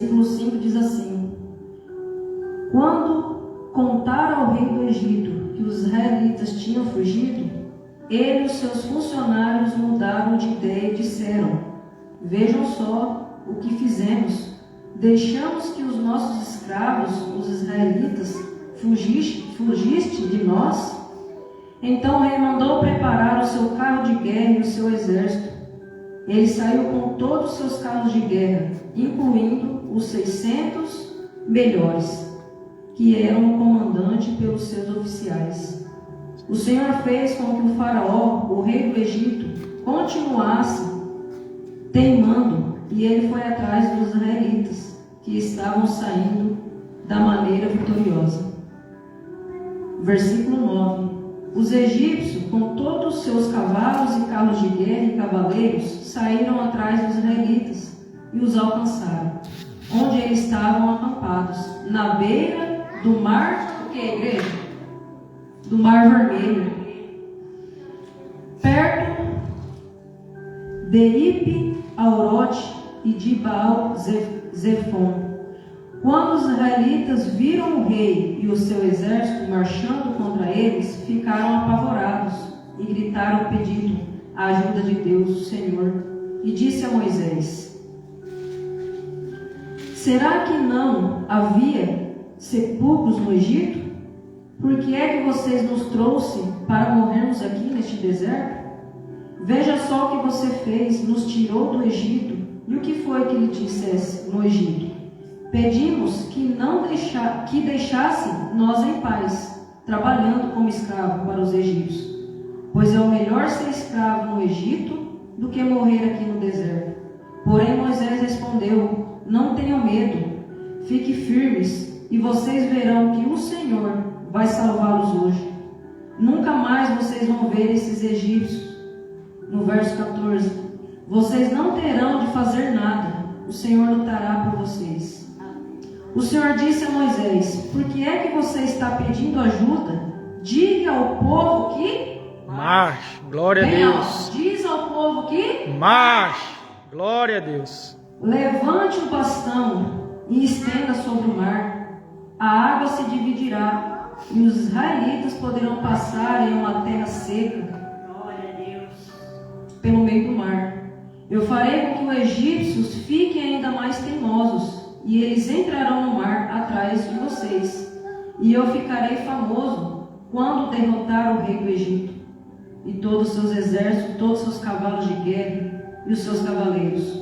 Versículo 5 diz assim: Quando contaram ao rei do Egito que os israelitas tinham fugido, ele e os seus funcionários mudaram de ideia e disseram: Vejam só o que fizemos. Deixamos que os nossos escravos, os israelitas, fugiste de nós? Então o rei mandou preparar o seu carro de guerra e o seu exército. Ele saiu com todos os seus carros de guerra, incluindo os 600 melhores, que eram o comandante pelos seus oficiais. O Senhor fez com que o faraó, o rei do Egito, continuasse teimando, e ele foi atrás dos israelitas, que estavam saindo da maneira vitoriosa. Versículo 9. Os egípcios, com todos os seus cavalos e carros de guerra e cavaleiros, saíram atrás dos israelitas e os alcançaram, onde eles estavam acampados, na beira do mar, o que, igreja? Do Mar Vermelho, perto de Ipe-Aorote e de Baal-Zephon. Quando os israelitas viram o rei e o seu exército marchando contra eles, ficaram apavorados e gritaram pedindo a ajuda de Deus, o Senhor. E disse a Moisés: Será que não havia sepulcros no Egito? Por que é que vocês nos trouxe para morrermos aqui neste deserto? Veja só o que você fez, nos tirou do Egito. E o que foi que lhe dissesse no Egito? Pedimos que deixasse nós em paz, trabalhando como escravo para os egípcios. Pois é o melhor ser escravo no Egito do que morrer aqui no deserto. Porém Moisés respondeu: Não tenham medo, fiquem firmes, e vocês verão que o Senhor vai salvá-los hoje. Nunca mais vocês vão ver esses egípcios. No verso 14: Vocês não terão de fazer nada, o Senhor lutará por vocês. O Senhor disse a Moisés: Por que é que você está pedindo ajuda? Diga ao povo que marche, glória a Deus. Diz ao povo que marche, glória a Deus. Levante o bastão e estenda sobre o mar. A água se dividirá e os israelitas poderão passar em uma terra seca, glória a Deus, pelo meio do mar. Eu farei com que os egípcios fiquem ainda mais teimosos, e eles entrarão no mar atrás de vocês. E eu ficarei famoso quando derrotar o rei do Egito, e todos os seus exércitos, todos os seus cavalos de guerra e os seus cavaleiros.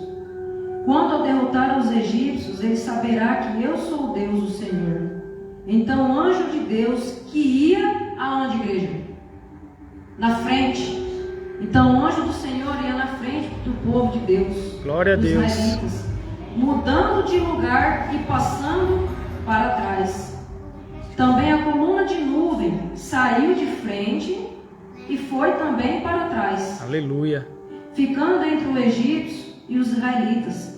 Quando eu derrotar os egípcios, ele saberá que eu sou o Deus, o Senhor. Então o anjo de Deus, que ia aonde, igreja? Na frente. Então o anjo do Senhor ia na frente do povo de Deus. Glória a Deus. Israelitas, mudando de lugar e passando para trás. Também a coluna de nuvem saiu de frente e foi também para trás. Aleluia. Ficando entre o egípcio e os israelitas.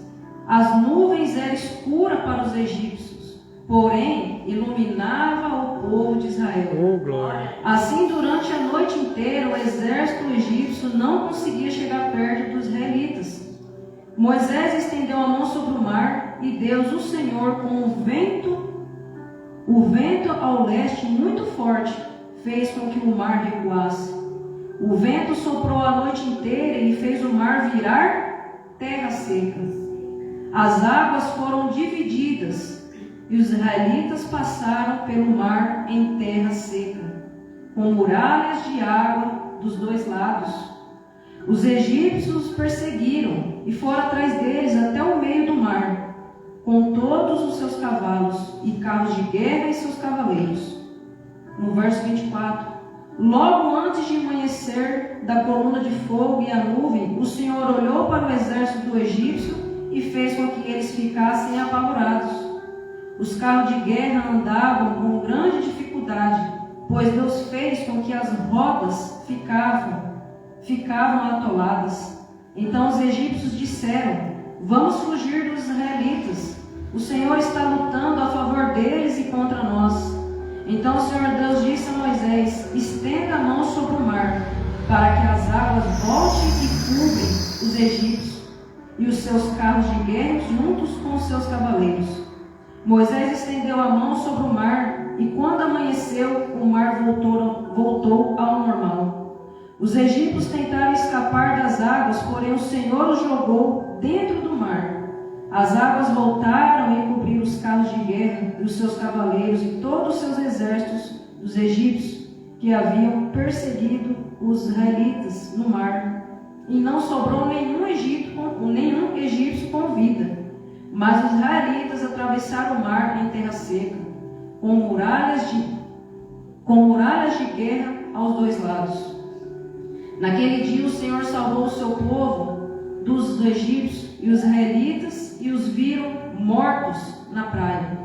As nuvens eram escuras para os egípcios, porém iluminava o povo de Israel. Oh, glória. Assim, durante a noite inteira, o exército egípcio não conseguia chegar perto dos israelitas. Moisés estendeu a mão sobre o mar, e Deus, o Senhor, com o vento ao leste muito forte, fez com que o mar recuasse. O vento soprou a noite inteira e fez o mar virar terra seca. As águas foram divididas, e os israelitas passaram pelo mar em terra seca, com muralhas de água dos dois lados. Os egípcios os perseguiram e foram atrás deles até o meio do mar, com todos os seus cavalos e carros de guerra e seus cavaleiros. No verso 24: Logo antes de amanhecer da coluna de fogo e a nuvem, o Senhor olhou para o exército do egípcio e fez com que eles ficassem apavorados. Os carros de guerra andavam com grande dificuldade, pois Deus fez com que as rodas ficavam atoladas. Então os egípcios disseram: Vamos fugir dos israelitas. O Senhor está lutando a favor deles e contra nós. Então o Senhor Deus disse a Moisés: Estenda a mão sobre o mar, para que as águas voltem e cobrem os egípcios. e os seus carros de guerra juntos com os seus cavaleiros. Moisés estendeu a mão sobre o mar, e quando amanheceu, o mar voltou ao normal. Os egípcios tentaram escapar das águas, porém o Senhor os jogou dentro do mar. As águas voltaram e cobriram os carros de guerra e os seus cavaleiros e todos os seus exércitos dos egípcios que haviam perseguido os israelitas no mar. E não sobrou nenhum egípcio com vida. Mas os israelitas atravessaram o mar em terra seca, com muralhas de guerra aos dois lados. Naquele dia o Senhor salvou o seu povo dos egípcios, e os israelitas e os viram mortos na praia.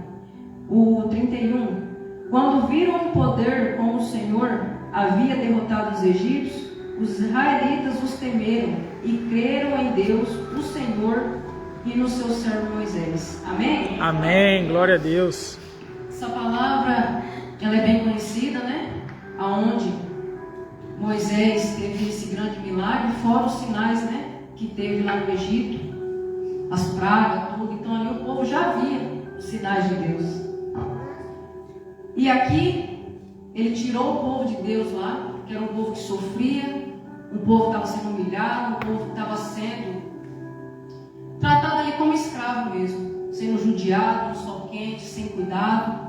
O 31. Quando viram o poder como o Senhor havia derrotado os egípcios, os israelitas os temeram e creram em Deus, o Senhor, e no seu servo Moisés. Amém? Amém. Glória a Deus. Essa palavra, ela é bem conhecida, né? Aonde Moisés teve esse grande milagre, fora os sinais, né? Que teve lá no Egito, as pragas, tudo. Então ali o povo já via os sinais de Deus. E aqui ele tirou o povo de Deus lá, que era um povo que sofria, um povo que estava sendo humilhado, um povo que estava sendo tratado ali como escravo mesmo, sendo judiado, no sol quente, sem cuidado.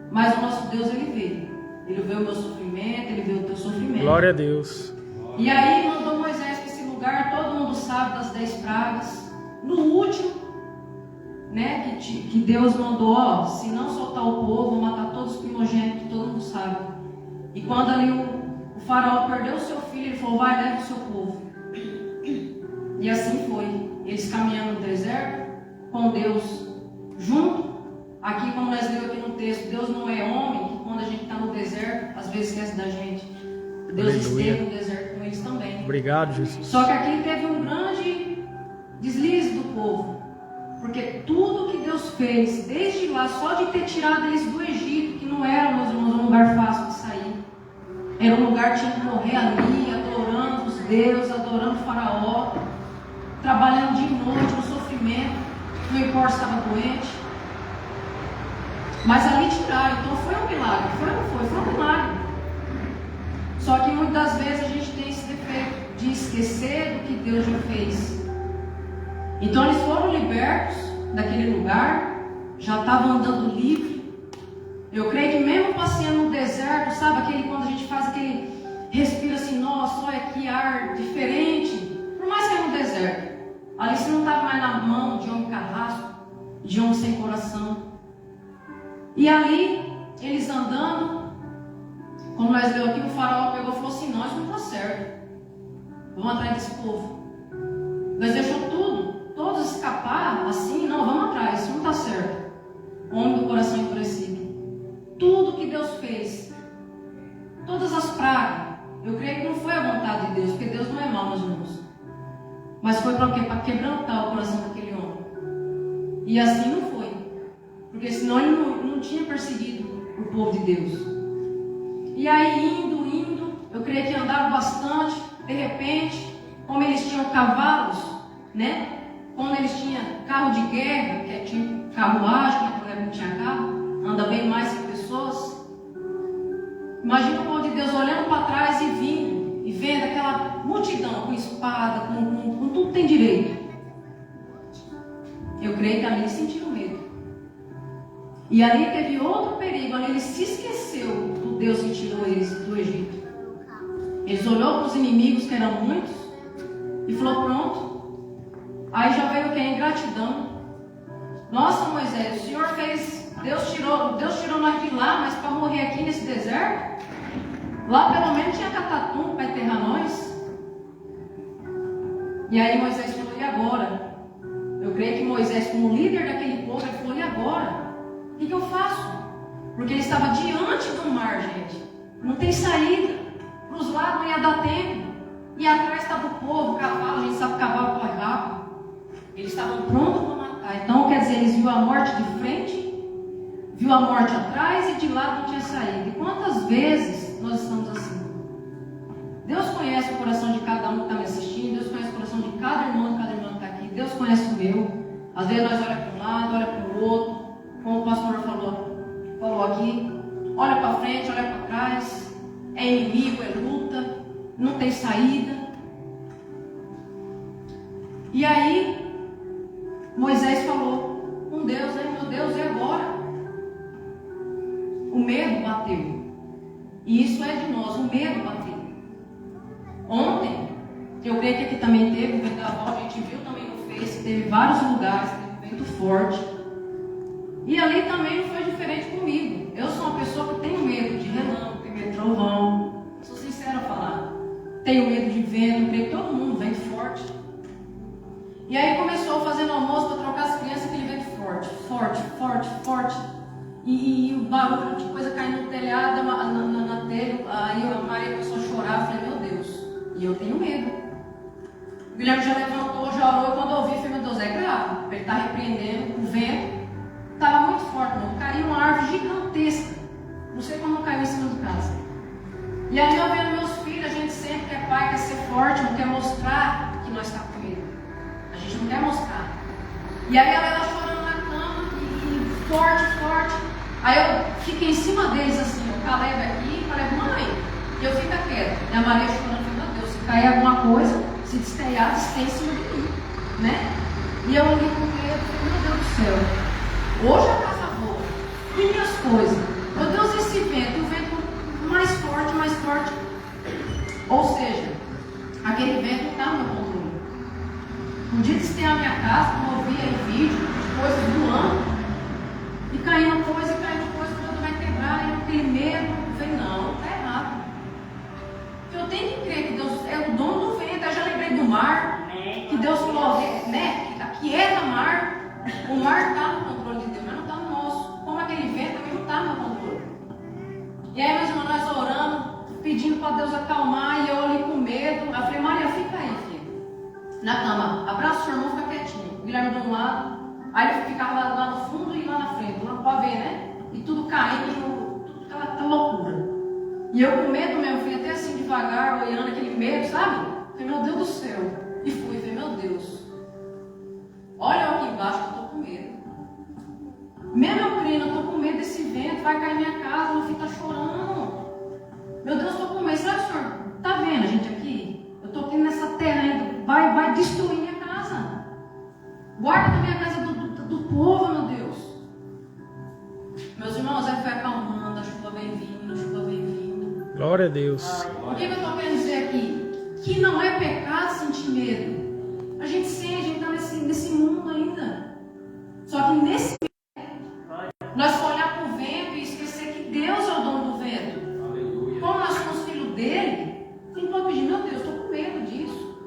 Mas o nosso Deus, ele veio. Ele viu o meu sofrimento, ele viu o teu sofrimento. Glória a Deus. E aí mandou Moisés para esse lugar, todo mundo sabe das 10 pragas. No último, né, que Deus mandou, ó, se não soltar o povo, vou matar todos os primogênitos, todo mundo sabe. E quando ali o faraó perdeu o seu filho, ele falou, vai, leva o seu povo. E assim foi. Eles caminhando no deserto, com Deus junto. Aqui, como nós lemos aqui no texto, Deus não é homem, que quando a gente está no deserto, às vezes esquece da gente. Deus Aleluia. esteve no deserto com eles também. Obrigado, Jesus. Só que aqui teve um grande deslize do povo. Porque tudo que Deus fez, desde lá, só de ter tirado eles do Egito, que não era, meus irmãos, um lugar fácil de sair. Era um lugar que tinha que morrer ali, adorando os deuses, adorando o faraó, trabalhando dia e noite no sofrimento, não importa se estava doente. Mas ali tiraram, então foi um milagre, foi um milagre. Só que muitas das vezes a gente tem esse defeito de esquecer do que Deus já fez. Então eles foram libertos daquele lugar, já estavam andando livre. Eu creio que mesmo passeando no deserto, sabe, aquele quando a gente faz aquele respira assim, nossa, olha que ar diferente. Por mais que é no deserto, ali você não estava mais na mão de homem carrasco, de homem sem coração. E ali, eles andando, como nós lemos aqui, o faraó pegou e falou assim, nós não está certo. Vamos atrás desse povo. Nós deixamos tudo, todos escapar assim, não, vamos atrás, isso não está certo. Homem do coração endurecido. Tudo que Deus fez, todas as pragas, eu creio que não foi a vontade de Deus, porque Deus não é mau, meus irmãos. Mas foi para quê? Para quebrantar o coração daquele homem. E assim não foi. Porque senão ele não tinha perseguido o povo de Deus. E aí indo, eu creio que andaram bastante. De repente, como eles tinham cavalos, né? Como eles tinham carro de guerra, que é tipo carruagem, que naquela época não tinha carro, anda bem mais que pessoas. Imagina o povo de Deus olhando para trás e vindo, e vendo aquela multidão com espada, com tudo que tem direito. Eu creio que ali eles sentiram medo. E ali teve outro perigo, ali ele se esqueceu do Deus que tirou eles do Egito. Eles olhou para os inimigos, que eram muitos, e falou, pronto. Aí já veio o que? A ingratidão. Nossa, Moisés, o Senhor fez, Deus tirou nós de lá, mas para morrer aqui nesse deserto? Lá pelo menos tinha catatumbo para enterrar nós. E aí Moisés falou, e agora? Eu creio que Moisés, como líder daquele povo, ele falou, e agora? O que eu faço? Porque ele estava diante do mar, gente. Não tem saída. Para os lados não ia dar tempo. E atrás estava o povo, o cavalo. A gente sabe que o cavalo corre rápido. Eles estavam prontos para matar. Então, quer dizer, eles viram a morte de frente, viu a morte atrás e de lado não tinha saída. E quantas vezes nós estamos assim? Deus conhece o coração de cada um que está me assistindo. Deus conhece o coração de cada irmão que está aqui. Deus conhece o meu. Às vezes nós olhamos para um lado, olha para o outro, como o pastor falou aqui, olha para frente, olha para trás, é inimigo, é luta, não tem saída. E aí, Moisés falou com Deus, meu Deus, e agora? O medo bateu. E isso é de nós, o medo bateu. Ontem, eu creio que aqui também teve o vendaval, a gente viu também no Face, teve vários lugares, teve vento forte. E ali também não foi diferente comigo. Eu sou uma pessoa que tenho medo de relâmpago, tenho medo de trovão. Sou sincera a falar. Tenho medo de vento, creio que todo mundo, vento forte. E aí começou fazendo almoço para trocar as crianças, aquele vento forte. E o barulho de coisa caindo no telhado, na telha. Aí a Maria começou a chorar, eu falei, meu Deus. E eu tenho medo. O Guilherme já levantou, já orou, e quando eu ouvi, eu falei, meu Deus, é grave. Ele está repreendendo o vento. Estava muito forte, não. Caiu uma árvore gigantesca. Não sei como caiu em cima de casa. E aí eu vendo meus filhos, a gente sempre que é pai, quer ser forte, não quer mostrar que nós estamos com medo. A gente não quer mostrar. E aí ela chorando na cama, e forte. Aí eu fiquei em cima deles assim, o Caleb aqui, Caleb, mãe. E eu fico quieta. E a Maria chorando, meu Deus, se cair alguma coisa, se destelhar, destelha em cima de mim, né? E eu olhei com medo, falei, meu Deus do céu. Hoje a casa voa. E minhas coisas. Meu Deus, esse vento, o vento mais forte. Ou seja, aquele vento não está no meu controle. Um dia destei a minha casa, como eu via em vídeo, de coisas voando. E caindo coisa, tudo vai quebrar. E eu aquele medo. Eu falei, não, está errado. Eu tenho que crer que Deus é o dono do vento. Eu já lembrei do mar. Que Deus falou, né? Que é da mar. O mar está no controle de Deus, mas não está no nosso. Como aquele vento também não está no meu controle. E aí, meus irmãos, nós orando, pedindo para Deus acalmar, e eu ali com medo. Eu falei, Maria, fica aí, filha. Na cama, abraça o seu irmão, fica quietinho. O Guilherme de um lado, aí ele ficava lá no fundo e lá na frente, lá para ver, né? E tudo caindo, tudo aquela loucura. E eu com medo mesmo, fui até assim devagar, olhando aquele medo, sabe? Falei, meu Deus do céu. E fui, falei, meu Deus. Olha eu aqui embaixo que eu estou com medo. Mesmo eu crendo, eu estou com medo desse vento, vai cair minha casa, meu filho está chorando. Meu Deus, eu estou com medo. Será que o senhor está vendo a gente aqui? Eu estou aqui nessa terra ainda, vai destruir minha casa. Guarda a minha casa do povo, meu Deus. Meus irmãos, aí foi acalmando, a chuva vem vindo. Glória a Deus. O que eu estou querendo dizer aqui? Que não é pecado sentir medo. A gente sente, a gente está nesse mundo ainda. Só que nesse medo, nós vamos olhar para o vento e esquecer que Deus é o dono do vento. Aleluia. Como nós somos filhos dele, a gente pode pedir, meu Deus, estou com medo disso.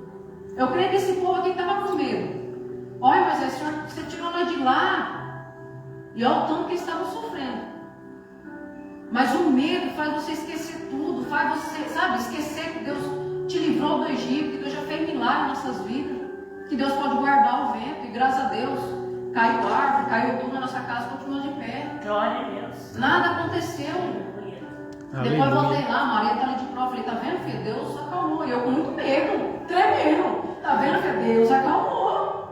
Eu creio que esse povo aqui estava com medo. Olha, mas Senhor, você tirou nós de lá. E olha o tanto que eles estavam sofrendo. Mas o medo faz você esquecer tudo, faz você, sabe, esquecer que Deus te livrou do Egito, que Deus já fez milagre em nossas vidas. Que Deus pode guardar o vento, e graças a Deus, caiu árvore, caiu tudo na nossa casa, continua de pé. Glória a Deus. Nada aconteceu. Aleluia. Depois voltei lá, a Maria está ali de prova, falei, tá vendo, filho? Deus acalmou. E eu com muito medo, tremendo. Tá vendo, filho? Deus acalmou.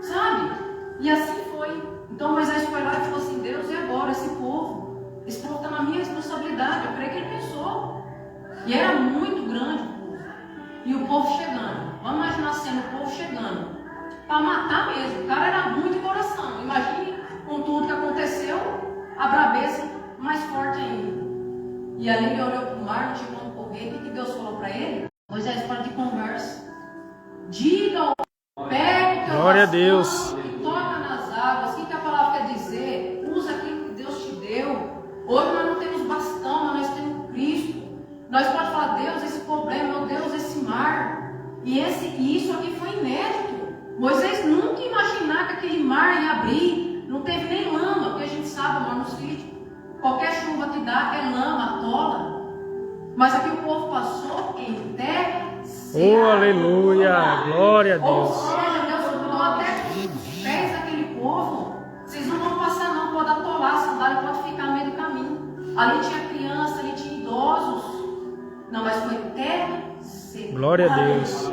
Sabe? E assim foi. Então Moisés foi lá e falou assim, Deus, e agora esse povo? Esse povo está na minha responsabilidade. Eu creio que ele pensou. E era muito grande o povo. E o povo chegando. Vamos imaginar sendo o povo chegando para matar mesmo. O cara era muito de coração. Imagine com tudo que aconteceu, a brabeza mais forte ainda. E ali ele olhou para o mar, não tinha como correr. O que Deus falou para ele? Moisés, para de conversa. Diga, pega o teu Glória a bastão Deus. e toca nas águas. O que a palavra quer dizer? Usa aquilo que Deus te deu. Hoje nós não temos bastão, mas nós temos Cristo. Nós podemos falar, Deus, esse problema, meu Deus, esse mar. E isso aqui foi inédito. Moisés nunca imaginar que aquele mar ia abrir. Não teve nem lama, porque a gente sabe, mora no sítio. Qualquer chuva que dá é lama, atola. Mas aqui o povo passou em terra seca. Oh, aleluia. Glória a Ou Deus. seja, Deus cuidou até dos pés daquele povo. Vocês não vão passar não, pode atolar, a sandália pode ficar no meio do caminho. Ali tinha criança, ali tinha idosos. Não, mas foi terra seca. Glória a Deus.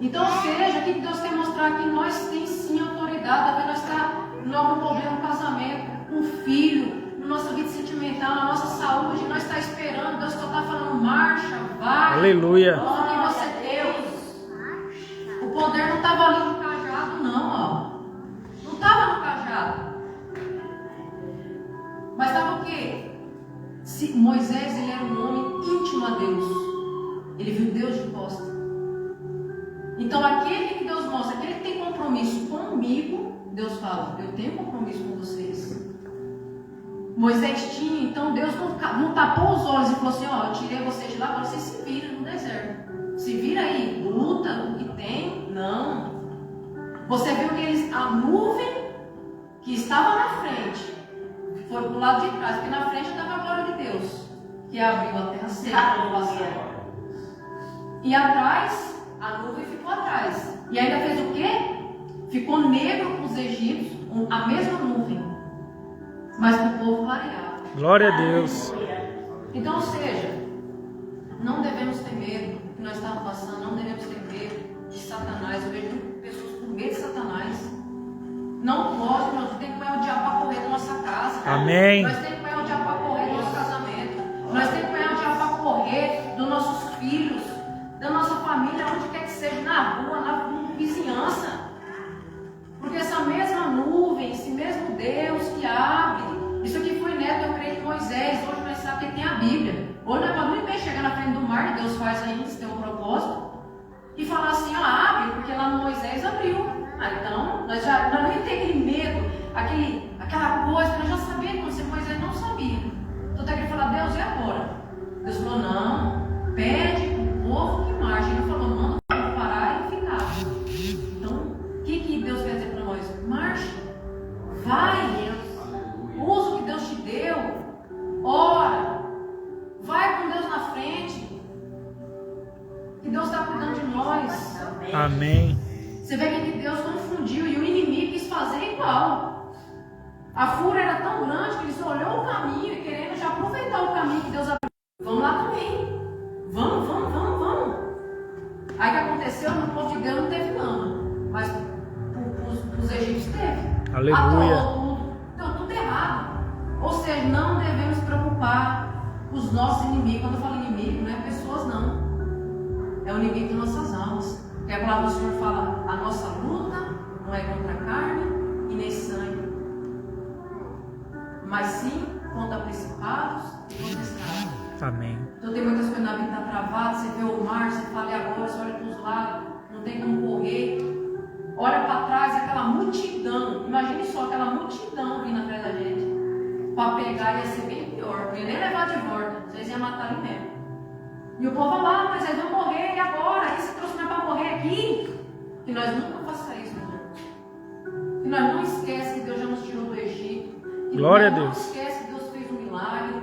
Então, ou seja, o que Deus quer mostrar aqui? Nós temos sim autoridade. Até nós está em algum problema no casamento, com um filho, na nossa vida sentimental, na nossa saúde. Nós está esperando, Deus só está falando, marcha, vai. Aleluia. Usa o que você tem. O poder não estava ali no cajado, não, ó. Não estava no cajado. Mas estava o quê? Moisés, ele era um homem íntimo a Deus. Ele viu Deus de costa. Então aquele que Deus mostra, aquele que tem compromisso comigo, Deus fala, eu tenho compromisso com vocês. Moisés tinha, então Deus não tapou os olhos e falou assim, ó, eu tirei vocês de lá, agora vocês se viram no deserto. Se vira aí, luta, o que tem, não. Você viu que a nuvem que estava na frente, foi para o lado de trás, porque na frente estava a glória de Deus, que abriu a terra seca para passar. E atrás, a nuvem ficou atrás. E ainda fez o quê? Ficou negro para os egípcios, a mesma nuvem, mas para o povo clarear. Glória a Deus. Então, ou seja, não devemos ter medo do que nós estamos passando, não devemos ter medo de Satanás. Eu vejo pessoas com medo de Satanás. Não pode, nós temos que pôr o diabo para correr da nossa casa. Amém. Nós temos que pôr o diabo para correr do nosso casamento. Nós temos que pôr o diabo para correr dos nossos filhos, da nossa família, onde quer que seja, na rua, na vizinhança. Porque essa mesma nuvem, esse mesmo Deus que abre, isso aqui foi neto, eu creio, de Moisés. Hoje nós sabemos que tem a Bíblia. Hoje nós vamos nem chegar na frente do mar, Deus faz ainda, se tem um propósito, e falar assim, ó, abre, porque lá no Moisés abriu. Então, nós não ia ter aquele medo, aquela coisa que nós já sabíamos, quando Moisés não sabia. Então tem que falar, Deus, e agora? Deus falou, não, pede o povo que marche. Ele falou, manda o povo parar e ficar. Então, o que Deus quer dizer para nós? Marche, vai, usa o que Deus te deu, ora, vai com Deus na frente, que Deus está cuidando de nós. Amém. Você vê que Deus confundiu e o inimigo quis fazer igual. A fúria era tão grande que eles olhou o caminho e querendo já aproveitar o caminho que Deus abriu. Vamos lá também. Vamos. Aí o que aconteceu? No povo de Deus não teve lama, mas os egípcios teve. Aleluia. Deu tudo errado. Ou seja, não devemos preocupar com os nossos inimigos. Quando eu falo inimigo, não é pessoas não. É o inimigo de nossas almas. E a palavra do Senhor fala, a nossa luta não é contra a carne e nem sangue, mas sim contra principados e potestades. Amém. Então tem muitas coisas na vida que está travada, você vê o mar, você fala, e agora? Você olha para os lados, não tem como correr. Olha para trás, aquela multidão, imagine só aquela multidão vindo atrás da gente, para pegar ia ser bem pior, não ia nem levar de volta, vocês iam matar ali mesmo. E o povo lá, mas eles vão morrer, e agora? Aí você trouxe nós para morrer aqui? Que nós nunca façamos isso, meu irmão. Que nós não esqueçamos que Deus já nos tirou do Egito. Que Glória a nós Deus. não esqueçamos que Deus fez um milagre.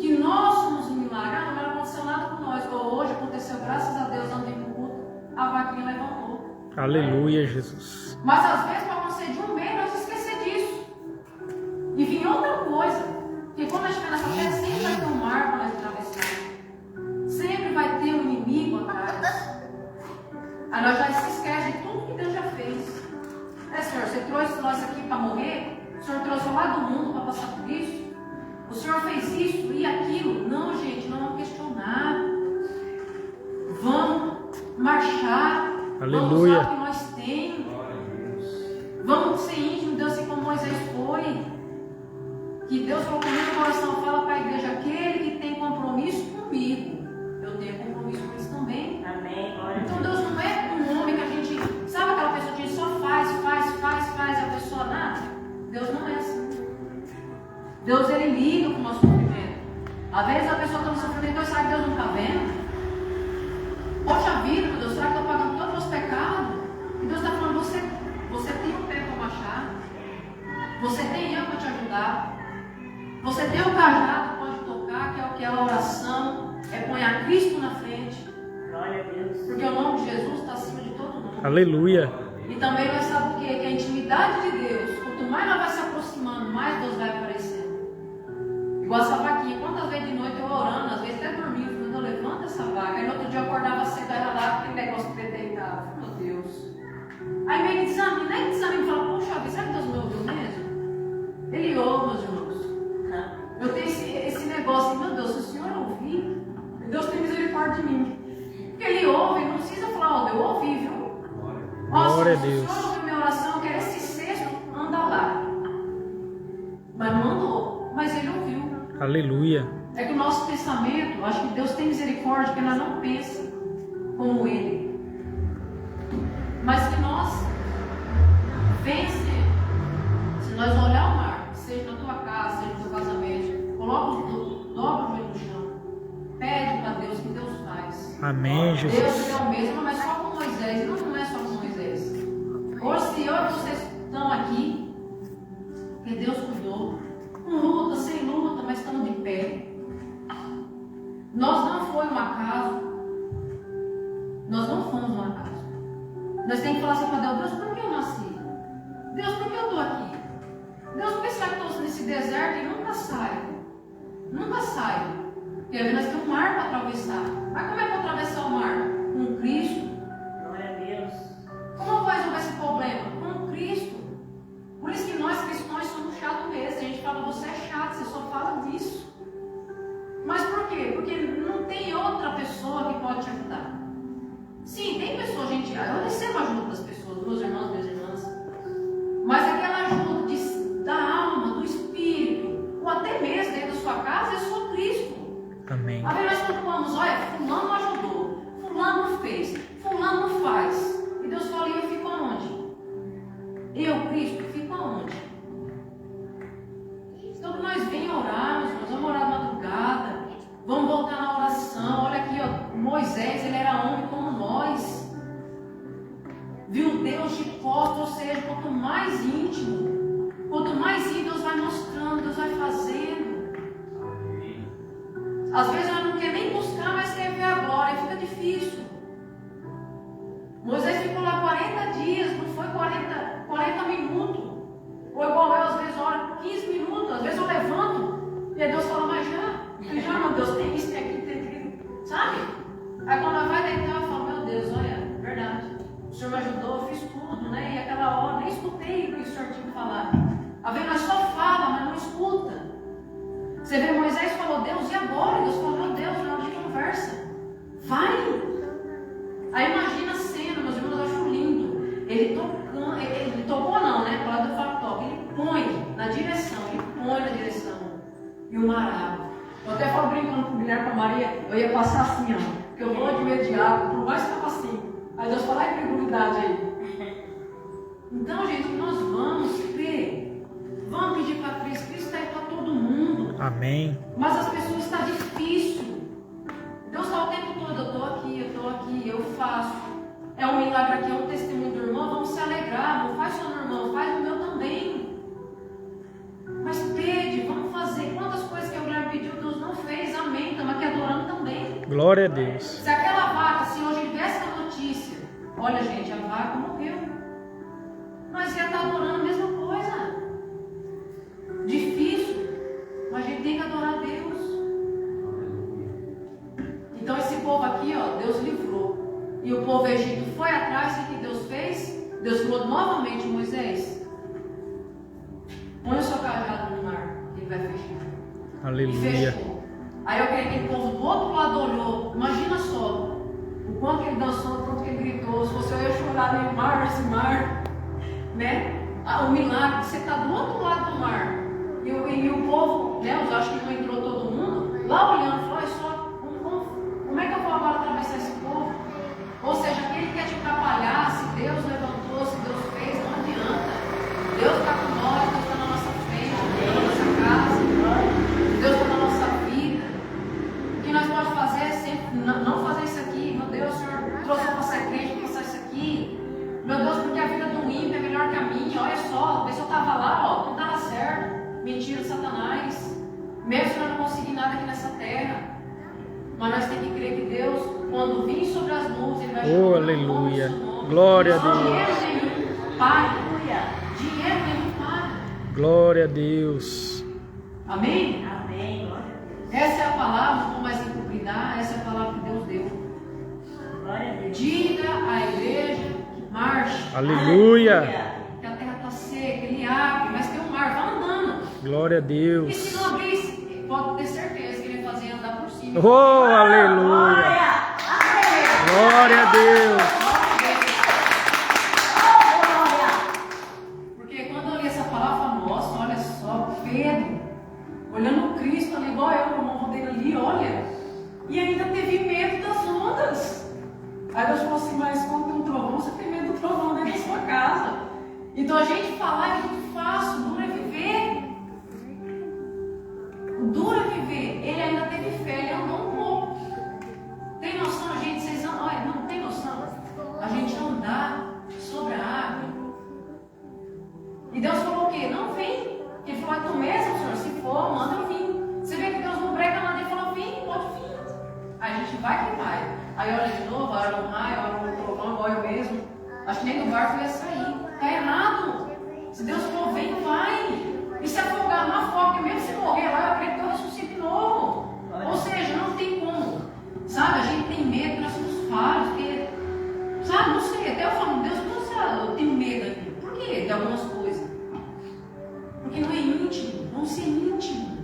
Que nós somos um milagre. Ah, não aconteceu nada com nós. Hoje aconteceu, graças a Deus, ontem no culto, a vaquinha levantou. Aleluia, Jesus. Mas às vezes, para acontecer de um mês, nós esquecer disso. E vir outra coisa. Porque quando nós estivermos nessa terra, sempre vai ter um mar para nós atravessar. Sempre vai ter um inimigo atrás. Aí nós já se esquece de tudo que Deus já fez. Senhor, você trouxe nós aqui para morrer? O Senhor trouxe lá do mundo para passar por isso? O Senhor fez isso e aquilo? Não, gente, não vamos questionar. Vamos marchar. Aleluia. Vamos usar o que nós temos. Vamos ser íntimos, Deus, assim como Moisés foi. Que Deus colocou no meu coração, fala para a igreja, aquele que tem compromisso comigo, eu tenho compromisso com eles também. Amém. Então Deus não é um homem que a gente, sabe aquela pessoa que a gente só faz, e a pessoa nada? Deus não é assim. Deus, ele lida com o nosso sofrimento. Às vezes a pessoa está no sofrimento, mas será que Deus não está vendo? Poxa vida, meu Deus, será que eu estou pagando todos os meus pecados? E Deus está falando, você tem um pé para marchar. Você tem eu para te ajudar. Você tem o cajado que pode tocar, que é o que é a oração, é pôr a Cristo na frente. Glória a Deus. Porque o nome de Jesus está acima de todo mundo. Aleluia. E também nós sabemos o quê? Que a intimidade de Deus, quanto mais nós vai se aproximando, mais Deus vai aparecendo. Igual essa vaquinha, quantas vezes de noite eu orando, às vezes até dormindo, quando eu levanto essa vaca, aí no outro dia eu acordava cedo, aí lá aquele negócio que deitado. Aleluia. É que o nosso pensamento, eu acho que Deus tem misericórdia, porque nós não pensamos como Ele. Mas que nós vencemos. Se nós olhar o mar, seja na tua casa, seja no teu casamento, dobra o joelho no chão. Pede para Deus que Deus faz. Amém, Jesus. Deus é o mesmo, mas só com Moisés. E não é só com Moisés. Hoje, se eu e vocês estão aqui, que Deus cuidou, com luta, sem luta, mas estamos de pé. Nós não foi um acaso. Nós não fomos um acaso. Nós temos que falar assim para Deus, por que eu nasci? Deus, por que eu estou aqui? Deus, por que será que eu estou nesse deserto e nunca saio? Nunca saio. Porque nós temos um mar para atravessar. Mas como é que eu vou atravessar o mar? Com Cristo. Glória a Deus. Como eu vou resolver esse problema? Com Cristo. Por isso que nós cristãos somos chatos mesmo. A gente fala, você é chato, você só fala disso. Mas por quê? Porque não tem outra pessoa que pode te ajudar. Sim, tem pessoas, gente. Eu recebo ajuda das pessoas, dos meus irmãos, minhas irmãs. Mas aquela ajuda da alma, do espírito, ou até mesmo dentro da sua casa, é só Cristo. Amém. Às vezes nós falamos, olha, fulano ajudou, fulano fez, fulano faz. E Deus fala, e eu fico aonde? Eu, Cristo, fico aonde? Então nós vem orar, nós vamos orar de madrugada, vamos voltar na oração. Olha aqui, ó, Moisés, ele era homem como nós. Viu Deus de costas, ou seja, quanto mais íntimo, Deus vai mostrando, Deus vai fazendo. Às vezes ela não quer nem buscar, mas quer ver a glória, fica difícil. Moisés ficou lá 40 dias, não foi 40 minutos. Ou igual eu, às vezes, oro por 15 minutos, às vezes eu levanto, e aí Deus fala, mas já, meu Deus, tem isso, tem aquilo, tem aquilo, sabe? Aí quando ela vai deitar, eu falo, meu Deus, olha, verdade, o Senhor me ajudou, eu fiz tudo, né? E aquela hora, nem escutei o que o Senhor tinha que falar. Às vezes nós só fala, mas não escuta. Você vê, Moisés falou, Deus, e agora? Deus falou, meu Deus, na hora de conversa, vai. Aí imagina a cena, meus irmãos, eu acho lindo. Ele tocando, ele tocou não, né? Para do fala toca, ele põe na direção. E o mar abre. Eu até falo brincando com o Guilherme, com a Maria, eu ia passar assim, ó. Porque eu vou de imediato, por mais que eu assim. Aí Deus fala, ai, tranquilidade aí. Então, gente, nós vamos crer. Vamos pedir para Cristo. Cristo está aí para todo mundo. Amém. Mas as pessoas está difícil. Deus está o tempo todo, eu estou aqui, eu faço. É um milagre aqui, é um testemunho do irmão, vamos se alegrar. Não faz só no irmão, faz no meu também. Mas pede, vamos fazer. Quantas coisas que a mulher pediu, Deus não fez, amém. Estamos aqui adorando também. Glória a Deus. Se aquela vaca, se hoje viesse a notícia, olha gente, a vaca morreu. Nós ia estar adorando a mesma coisa. Difícil, mas a gente tem que adorar a Deus. Então esse povo aqui, ó, Deus livrou. E o povo egito foi atrás, o que Deus fez? Deus falou novamente, Moisés, põe o seu cajado no mar, ele vai fechar. Aleluia. E fechou. Aí eu creio que aquele povo do outro lado olhou, imagina só, o quanto que ele dançou, o quanto que ele gritou, se você ia chorar no mar, esse mar, né? O milagre, você está do outro lado do mar. E o povo, né? Eu acho que não entrou todo mundo, lá olhando, falou, olha só, como é que eu vou agora atravessar esse povo? Ou seja, aquele que quer te atrapalhar, se Deus levantou, se Deus fez, não adianta. Deus está com nós, Deus está na nossa frente, Deus está na nossa casa, Deus está na nossa vida. O que nós podemos fazer é sempre não fazer isso aqui. Meu Deus, o Senhor trouxe para ser crente, para passar isso aqui. Meu Deus, porque a vida do ímpio é melhor que a minha. Olha só, a pessoa estava lá, ó, não estava certo. Mentira de Satanás. Mesmo que eu não conseguir nada aqui nessa terra. Mas nós temos que crer que Deus, quando vir sobre as nuvens, Ele vai Oh, aleluia. Glória a Deus. Dinheiro nenhum paga. Dinheiro nenhum paga. Glória a Deus. Amém? Amém. Glória a Deus. Essa é a palavra, não mais encobridar, essa é a palavra que Deus deu. Glória a Deus. Diga à igreja que marche. Aleluia. Que a terra está seca, ele abre, mas tem um mar, vai andando. Glória a E Deus. se não abrisse, pode ter certeza que ele ia fazer andar por cima. Oh, aleluia. Glória. Glória a Deus. Porque quando eu li essa palavra, nossa, olha só, Pedro, olhando Cristo ali, igual Então a gente falar é muito fácil, o duro é viver. O duro é viver. Ele ainda teve fé, ele andou um pouco. Tem noção, gente? Vocês não, olha, não tem noção. A gente andar sobre a água. E Deus falou o quê? Não, vem. Ele falou, tu mesmo, Senhor, se for, manda eu vir. Você vê que Deus não brega nada, ele falou, vem, pode vir. Aí a gente vai que vai. Aí olha de novo, olha um raio, olha um trovão, olha eu mesmo. Acho que nem do barco ia sair. Tá errado. Se Deus falou, vem, vai. E se afogar, não afoga. Mesmo se morrer lá, eu acredito que eu ressuscito de novo. Ou seja, não tem como. Sabe, a gente tem medo que nós somos falhos. Porque, sabe, não sei. Até eu falo, Deus, eu tenho medo aqui. Por quê? De algumas coisas. Porque não é íntimo. Vamos ser íntimo.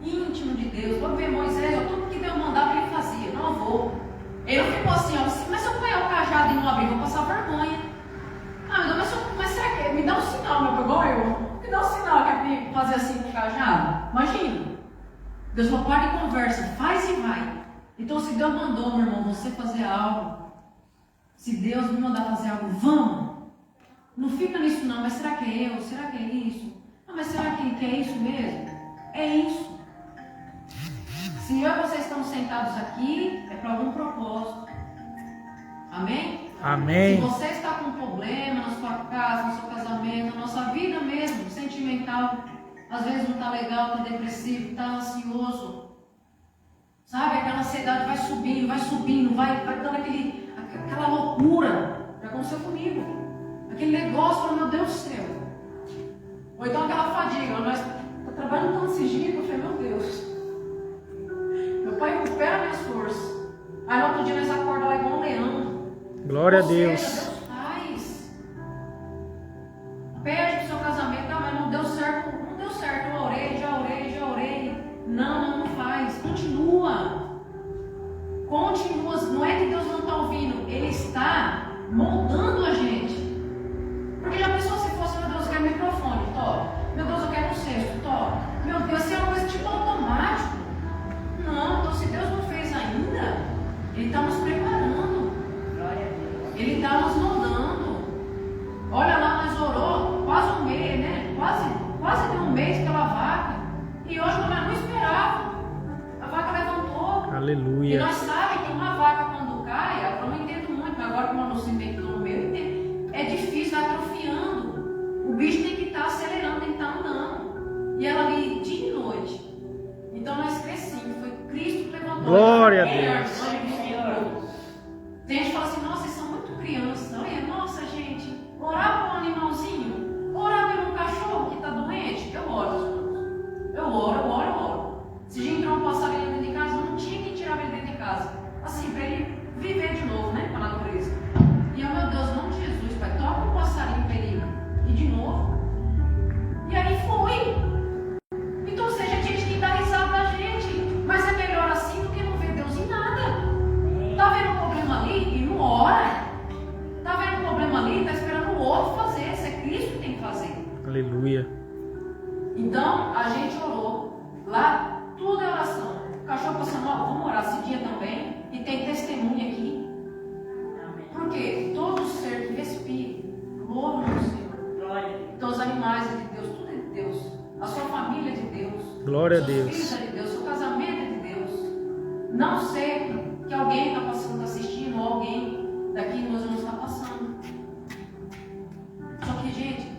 Íntimo de Deus. Vamos ver Moisés, tudo que Deus mandava ele fazia. Não, eu vou. Ele ficou assim, ó, mas se eu apanhar o cajado e não abrir, vou passar vergonha. Ah, mas será que me dá um sinal, meu igual eu? Me dá um sinal que é me fazer assim com o cajado? Imagina. Deus falou, para de conversa, faz e vai. Então se Deus mandou, meu irmão, você fazer algo, se Deus me mandar fazer algo, vamos. Não fica nisso não, mas será que é eu? Será que é isso? Ah, mas será que é isso mesmo? É isso. Se eu e vocês estamos sentados aqui, é para algum propósito. Amém? Amém. Se você está com um problema na sua casa, no seu casamento, na nossa vida mesmo, sentimental, às vezes não está legal, está depressivo, está ansioso. Sabe, aquela ansiedade vai subindo, vai dando aquela loucura. Já aconteceu comigo. Aquele negócio, falo, meu Deus do céu. Ou então aquela fadiga, nós estamos trabalhando tanto esses dias, eu falei, meu Deus. Meu pai recupera minhas forças. Aí no outro dia nós acordamos lá igual um leão. Glória a Deus. Deus faz. Pede pro seu casamento, mas não deu certo. Não deu certo. Eu já orei. Não faz. Continua. Não é que Deus não está ouvindo. Ele está moldando a gente. Porque já pensou se fosse, meu Deus, eu quero microfone, top. Meu Deus, eu quero um cesto, top. Meu Deus, isso é uma coisa tipo automático. Não, então se Deus não fez ainda, Ele está nos preparando. Ele está nos moldando. Olha lá, nós orou quase um mês, né? Quase deu um mês pela vaca. E hoje nós não esperava. A vaca levantou. Aleluia. E nós sabemos que uma vaca quando cai, eu não entendo muito, mas agora como eu não se inventou no meio, eu entendo. É difícil, vai atrofiando. O bicho tem que estar acelerando, tem que estar andando. E ela ali dia e noite. Então nós crescimos, foi Cristo que levantou. Glória a Deus. Tem gente que fala assim, nossa, vocês são muito crianças. Olha, nossa, gente, orar por um animalzinho, orar por um cachorro que está doente, eu oro, meus irmãos. Eu oro. Se já entrou um passarinho dentro de casa, não tinha que tirar ele dentro de casa. Assim, para ele viver de novo, né, com a natureza. E, meu Deus, em nome de Jesus, Pai, toca um passarinho para ele. E de novo. E aí foi. Então, ou seja, a gente tem que dar risada da gente. Mas é melhor assim do que não ver Deus em nada. Tá vendo um problema ali e não ora. Tá vendo um problema ali e tá esperando o outro fazer. Isso é Cristo que tem que fazer. Aleluia. Então, a gente orou. Lá, tudo é oração. O cachorro passando, vamos orar esse dia também. E tem testemunha aqui. Por quê? Todo ser que respira, louva o Senhor. Então, os animais é de Deus, tudo é de Deus. A sua família é de Deus. Glória a Seus Deus. filhos é de Deus. Seu casamento é de Deus. Não sei que alguém está passando, está assistindo, ou alguém daqui nós vamos estar passando. Só que, gente,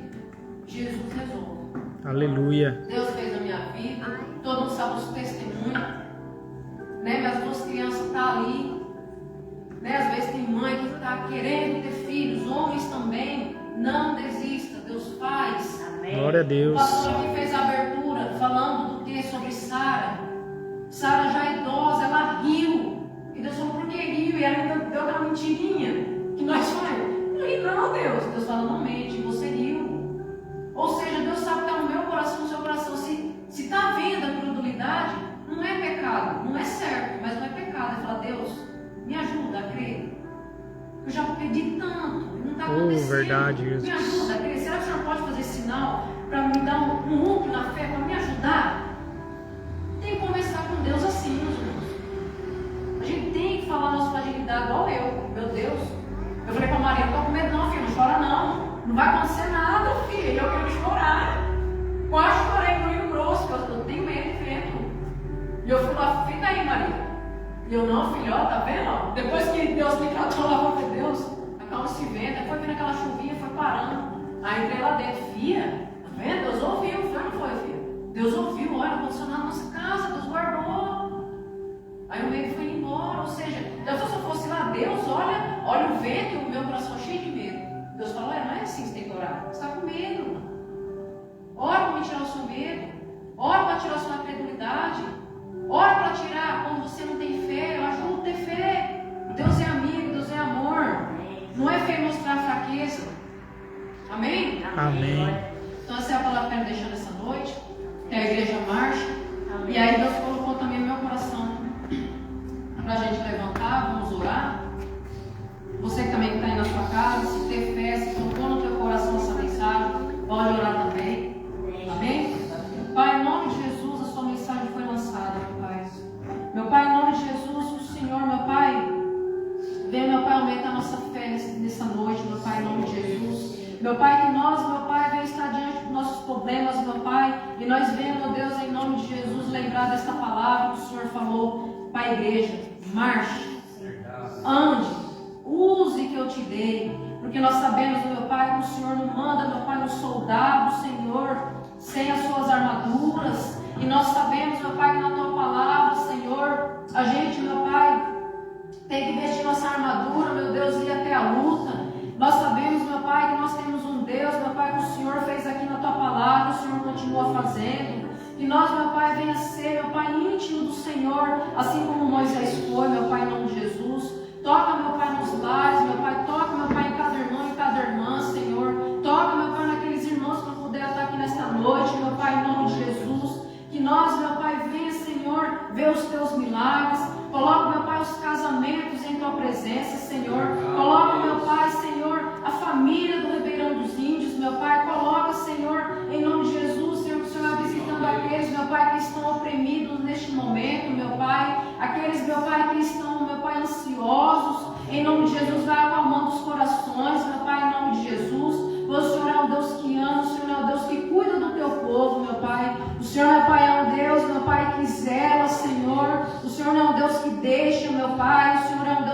Jesus resolve. Aleluia. Deus fez na minha vida. Todo mundo sabe os testemunhos. Né? Minhas duas crianças estão ali. Né? Às vezes tem mãe que está querendo ter filhos, homens também. Não desista, Deus faz. Amém. Glória a O Deus. pastor aqui fez a abertura falando do texto sobre Sara. Sara já é idosa, ela riu. E Deus falou, por que riu? E ela ainda deu aquela mentirinha que nós fazemos. Não ri não, Deus. Deus fala, não mente, você riu. Ou seja, Deus sabe que está no meu coração, no seu coração. Se está havendo a credulidade, não é pecado. Não é certo, mas não é pecado. Ele fala, Deus, me ajuda a crer. Eu já pedi tanto, não está acontecendo. Verdade, Jesus. Me ajuda a crer. Será que o Senhor pode fazer sinal para me dar um up na fé, para me ajudar? Tem que começar com Deus assim, meus irmãos. A gente tem que falar nossa fragilidade igual eu. Meu Deus. Eu falei para a Maria, não estou com medo não, filho, não chora não. Não vai acontecer nada. Eu não, filhó, tá vendo? Depois que Deus me tratou lá, eu falei, Deus, acalma esse vento. Aí foi vindo aquela chuvinha, foi parando. Aí entrei lá dentro, filha, tá vendo? Deus ouviu, foi ou não foi, filha? Deus ouviu, olha, o condicionado na nossa casa, Deus guardou. Aí o medo foi embora, ou seja, se eu fosse lá, Deus, olha o vento, o meu coração cheio de medo. Deus falou, não é assim que você tem que orar, você está com medo. Ora para me tirar o seu medo, ora para tirar a sua incredulidade, ora para tirar quando você não tem fé, eu ajudo a ter fé. Deus é amigo, Deus é amor, não é fé mostrar fraqueza. Amém? Amém. Então essa é a palavra que eu quero deixar nessa noite, que a igreja marcha. E aí Deus colocou também no meu coração para a gente levantar, vamos orar. Você que também está aí na sua casa, se ter fé, se tocou no teu coração essa mensagem, pode orar também. Amém? Pai, em nome de Jesus, a sua mensagem foi lançada, meu Pai. Meu Pai, em nome de Jesus, que o Senhor, meu Pai, venha, meu Pai, aumentar a nossa fé nessa noite, meu Pai, em nome de Jesus. Meu Pai, que nós, meu Pai, venha estar diante dos nossos problemas, meu Pai, e nós venhamos, meu Deus, em nome de Jesus, lembrar desta palavra que o Senhor falou para a igreja. Marche, ande, use que eu te dei, porque nós sabemos, meu Pai, que o Senhor não manda, meu Pai, um soldado, Senhor, sem as suas armaduras, e nós sabemos, meu Pai, que na tua palavra, Senhor, a gente, meu Pai, tem que vestir nossa armadura, meu Deus, e ir até a luta. Nós sabemos, meu Pai, que nós temos um Deus, meu Pai, que o Senhor fez aqui na tua palavra, o Senhor continua fazendo. Que nós, meu Pai, venha ser, meu Pai, íntimo do Senhor, assim como Moisés foi, meu Pai, em nome de Jesus. Toca, meu Pai, nos lares, meu Pai, toca, meu Pai, em cada irmão e cada irmã, Senhor. Toca, meu Pai, naqueles irmãos que não puderam estar aqui nesta noite, meu Pai, em nome de Jesus. Que nós, meu Pai, venha, Senhor, ver os teus milagres. Coloca, meu Pai, os casamentos em tua presença, Senhor. Coloca, meu Pai, Senhor, a família do Ribeirão dos Índios, meu Pai. Coloca, Senhor, em nome de Jesus, Senhor, que o Senhor vai visitando aqueles, meu Pai, que estão oprimidos neste momento, meu Pai. Aqueles, meu Pai, que estão, meu Pai, ansiosos. Em nome de Jesus, vai acalmando os corações, meu Pai, em nome de Jesus. O Senhor é um Deus que ama, o Senhor é um Deus que cuida do teu povo, meu Pai. O Senhor, meu Pai, é um Deus, meu Pai, que zela, Senhor. O Senhor é um Deus que deixa, meu Pai. O Senhor é um